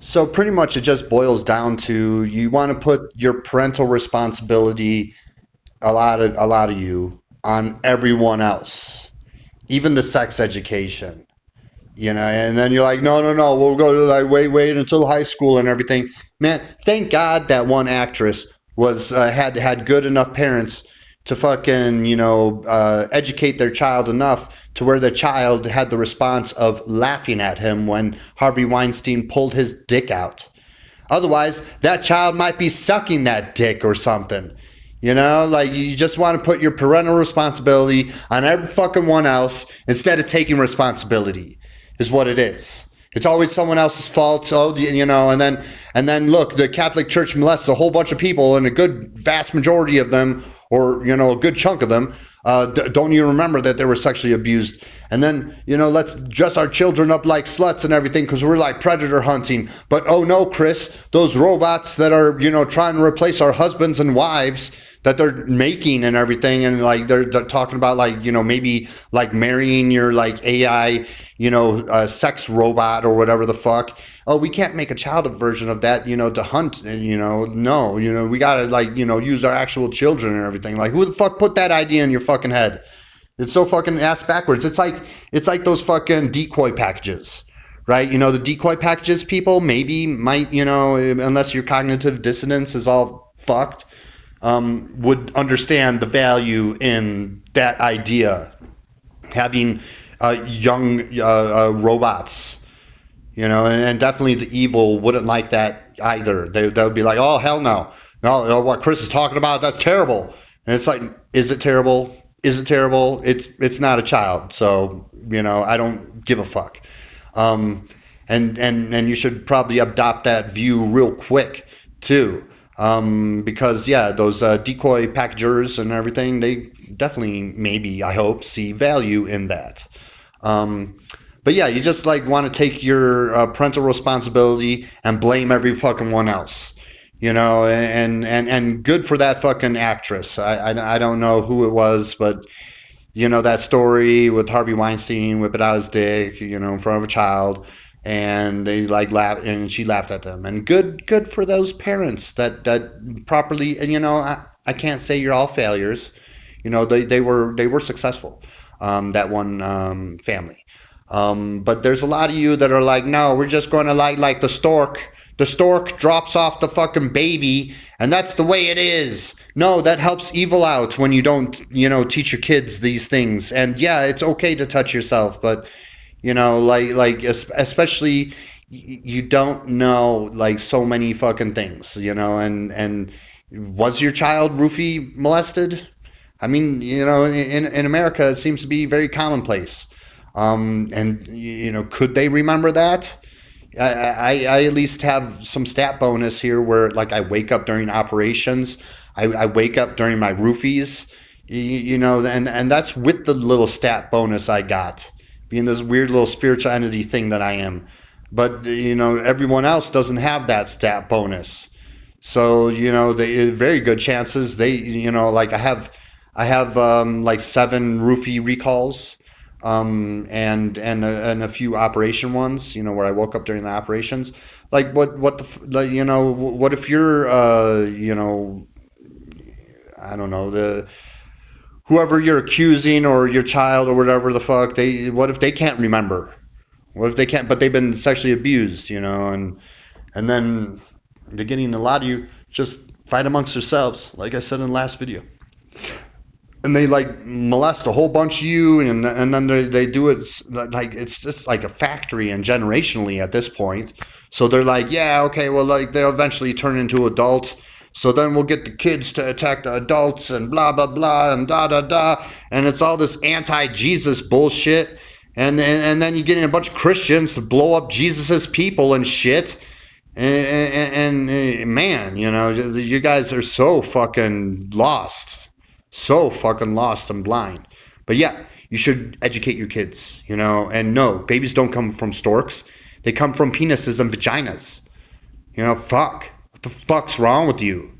So pretty much it just boils down to you want to put your parental responsibility, a lot of you, on everyone else, even the sex education. And then you're like, no, no, no, we'll go to like wait until high school and everything. Man, thank God that one actress was had good enough parents to fucking educate their child enough to where the child had the response of laughing at him when Harvey Weinstein pulled his dick out. Otherwise, that child might be sucking that dick or something. Like you just want to put your parental responsibility on every fucking one else instead of taking responsibility, is what it is. It's always someone else's fault. So, and then look, the Catholic Church molests a whole bunch of people, and a good vast majority of them, or a good chunk of them, don't even remember that they were sexually abused. And then, let's dress our children up like sluts and everything because we're like predator hunting. But oh no, Chris, those robots that are, trying to replace our husbands and wives that they're making and everything, and like they're talking about like maybe like marrying your like AI sex robot or whatever the fuck. Oh, we can't make a child version of that to hunt, and no, we gotta like use our actual children and everything. Like, who the fuck put that idea in your fucking head? It's so fucking ass backwards. It's like those fucking decoy packages, right? The decoy packages people maybe might, unless your cognitive dissonance is all fucked, would understand the value in that idea. Having young robots, and definitely the evil wouldn't like that either. They would be like, oh, hell no. No, what Chris is talking about, that's terrible. And it's like, is it terrible? Is it terrible? It's not a child. So, I don't give a fuck. And you should probably adopt that view real quick too. Because yeah, those decoy packagers and everything, they definitely, maybe, I hope, see value in that. But yeah, you just like want to take your parental responsibility and blame every fucking one else, and good for that fucking actress. I don't know who it was, but that story with Harvey Weinstein whipping out his dick, in front of a child, and they like laughed, and she laughed at them. And good for those parents that properly. And I can't say you're all failures. They were successful. That one family. But there's a lot of you that are like, no, we're just going to like the stork. The stork drops off the fucking baby, and that's the way it is. No, that helps evil out when you don't, teach your kids these things. And yeah, it's okay to touch yourself, but especially you don't know like so many fucking things, and was your child roofie molested? I mean, in America, it seems to be very commonplace. And could they remember that? I at least have some stat bonus here where like I wake up during operations. I wake up during my roofies, and that's with the little stat bonus I got, being this weird little spiritual entity thing that I am. But, everyone else doesn't have that stat bonus. So, they very good chances they, like I have like 7 roofie recalls, and a few operation ones, where I woke up during the operations. Like what the like, what if you're I don't know, the whoever you're accusing or your child or whatever the fuck, what if they can't remember? What if they can't, but they've been sexually abused, and then they're getting a lot of you just fight amongst yourselves, like I said in the last video. And they like molest a whole bunch of you, and then they do it like it's just like a factory and generationally at this point. So they're like, yeah, okay, well, like they'll eventually turn into adult. So then we'll get the kids to attack the adults and blah blah blah and da da da, and it's all this anti-Jesus bullshit. And then you get in a bunch of Christians to blow up Jesus's people and shit. And man, you guys are so fucking lost. So fucking lost and blind. But yeah, you should educate your kids, and no, babies don't come from storks. They come from penises and vaginas. Fuck. What the fuck's wrong with you?